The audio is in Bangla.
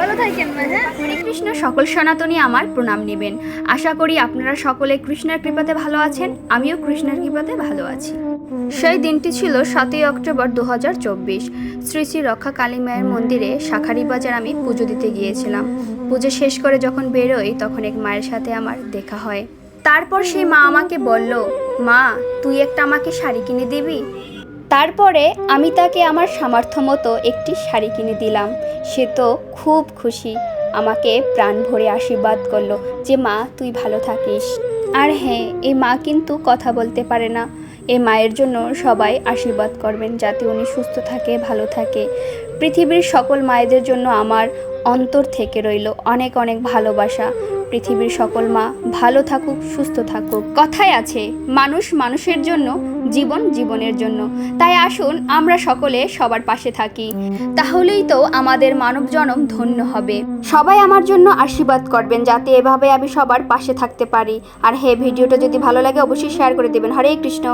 ভালো থাকেন মা। হ্যাঁ, হরে কৃষ্ণ। সকল সনাতনী আমার প্রণাম নেবেন। আশা করি আপনারা সকলে কৃষ্ণের কৃপাতে ভালো আছেন। আমিও কৃষ্ণের কৃপাতে ভালো আছি। সেই দিনটি ছিল 7ই অক্টোবর 2024। শ্রী শ্রী রক্ষা কালী মায়ের মন্দিরে শাখারি বাজার আমি পুজো দিতে গিয়েছিলাম। পুজো শেষ করে যখন বেরোই তখন এক মায়ের সাথে আমার দেখা হয়। তারপর সেই মা আমাকে বলল, মা তুই একটা আমাকে শাড়ি কিনে দিবি? তারপরে আমি তাকে আমার সামর্থ্য মতো একটি শাড়ি কিনে দিলাম। সে তো খুব খুশি, আমাকে প্রাণ ভরে আশীর্বাদ করলো যে মা তুই ভালো থাকিস। আর হ্যাঁ, এই মা কিন্তু কথা বলতে পারে না। এই মায়ের জন্য সবাই আশীর্বাদ করবেন যাতে উনি সুস্থ থাকে, ভালো থাকে। পৃথিবীর সকল মায়েদের জন্য আমার অন্তর থেকে রইল অনেক অনেক ভালোবাসা। পৃথিবীর সকল মা ভালো থাকুক, সুস্থ থাকুক। কথায় আছে, মানুষ মানুষের জন্য, জীবন জীবনের জন্য। তাই আসুন আমরা সকলে সবার পাশে থাকি, তাহলেই তো আমাদের মানব জনম ধন্য হবে। সবাই আমার জন্য আশীর্বাদ করবেন যাতে এভাবে আমি সবার পাশে থাকতে পারি। আর হ্যাঁ, ভিডিওটা যদি ভালো লাগে অবশ্যই শেয়ার করে দেবেন। হরে কৃষ্ণ।